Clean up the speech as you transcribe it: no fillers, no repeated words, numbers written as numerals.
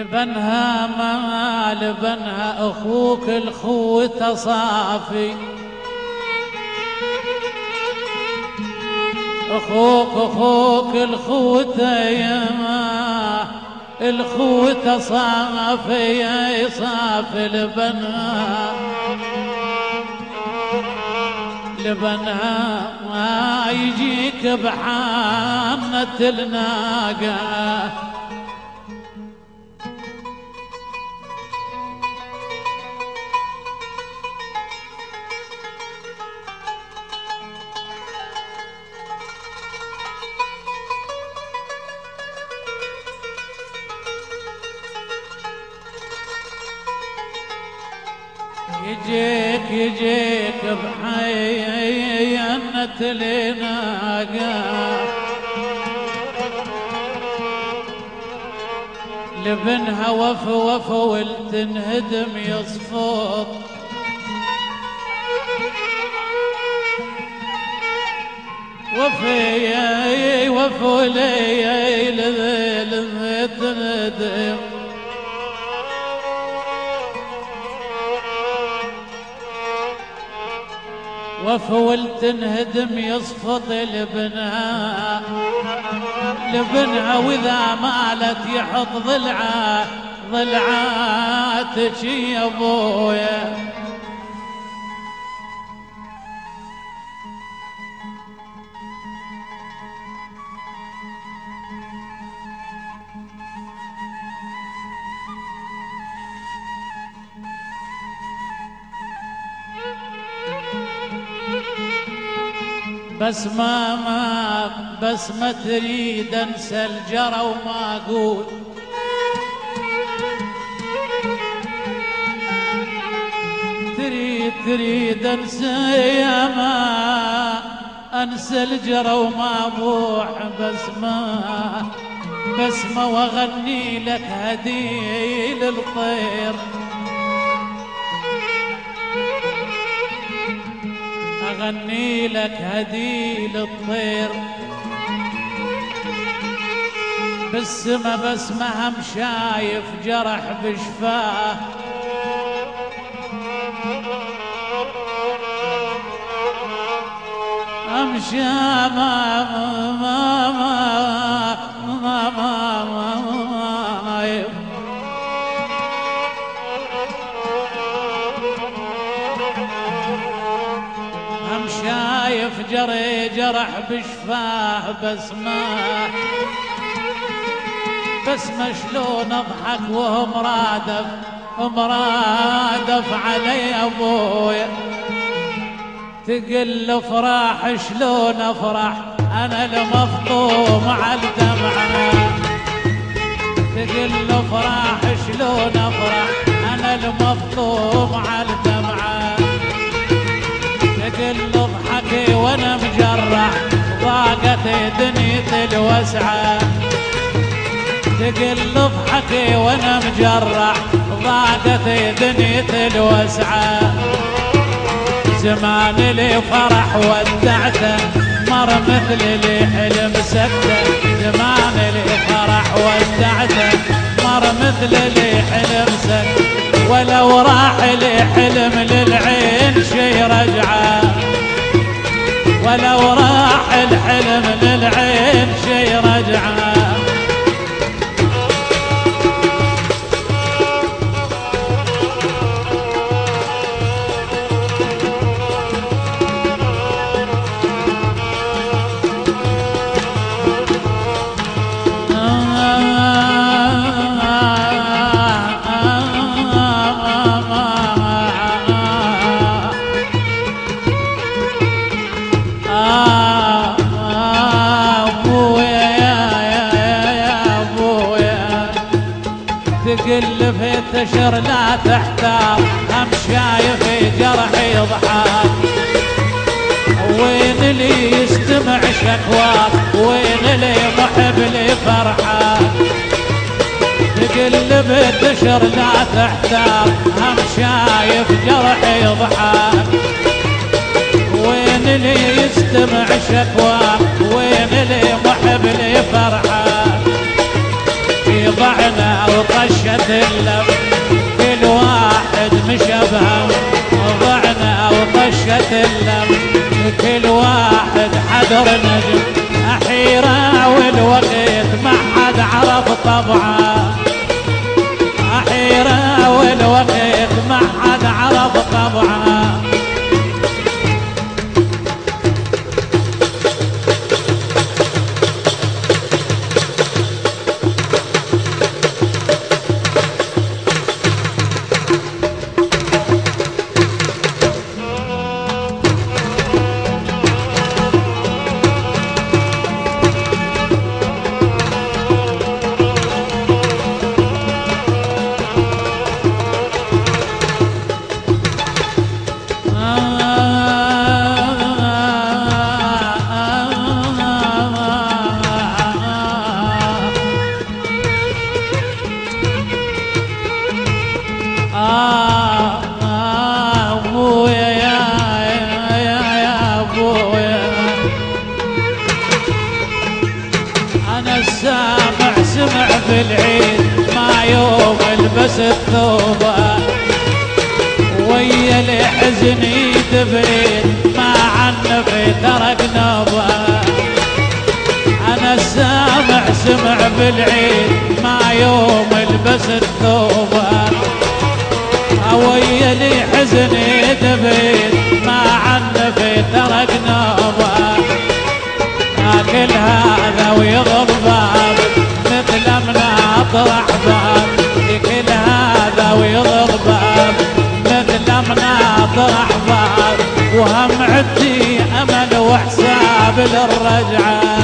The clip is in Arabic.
لبنها ما لبنها أخوك الخوة صافي، أخوك الخوة يما الخوة صافي صافي لبنها ما يجيك بحانة الناقة. يجيك بحينة الناقة، لبنها وفو والتنهدم يصفط، وفو ليل تنهدم، وفول تنهدم يصفط لبنها واذا مالت يحط ضلعاتك يا ابويا. بس ما تريد انسى الجرى وما اقول، تريد انسى يا ما انسى الجرى وما بوح، بس ما واغني لك هديل الطير، أغني لك هديل الطير بالسما، بس ما هم شايف جرح بشفاه، أمشي شايف جرح بشفاه، بس ما شلون اضحك وهو مرادف علي ابويا، تقل افراح شلون افرح انا المفطوم على الدمعه، تقل افراح شلون افرح انا المفطوم على الدمعه، تقل اضحكي وانا مجرح ضاقت دنيتي الوسعه، تقل اضحكي وانا مجرح ضاقت دنيتي الوسعه، زمان لي فرح ودعته مر مثل لي حلم سكته، زمان لي فرح ودعته مر مثل لي حلم سكته، ولو راح لي حلم للعين شي رجعه، ولو راح الحلم للعين شي رجعه. تقل في التشر لا تحتار، هم شايف جرحي يضحك، وين اللي يستمع شكواك، وين اللي محب لي فرحك، تقل في التشر لا تحتار، هم شايف جرحي يضحك، وين اللي يستمع شكواك، وين اللي محب لي فرحك، في ضعنا وطش وطشت اللم، كل واحد مشى بهم ضعنا وطشت اللم، كل واحد حذر نجم أحيرة والوقت ما حد عرف طبعه، أحيرة والوقت ما حد عرف طبعه. سمع في العيد ما يوم البس الثوبة، ويا الحزن يدفين ما عنفي ترك نوبة. أنا سمع في العيد ما يوم البس الثوبة، ويا الحزن يدفين ما عنفي ترك نوبة. كل هذا ويضرب باب مثل مناطر احباب، كل هذا ويضرب باب مثل مناطر احباب، وهم عندي امل وحساب للرجعه.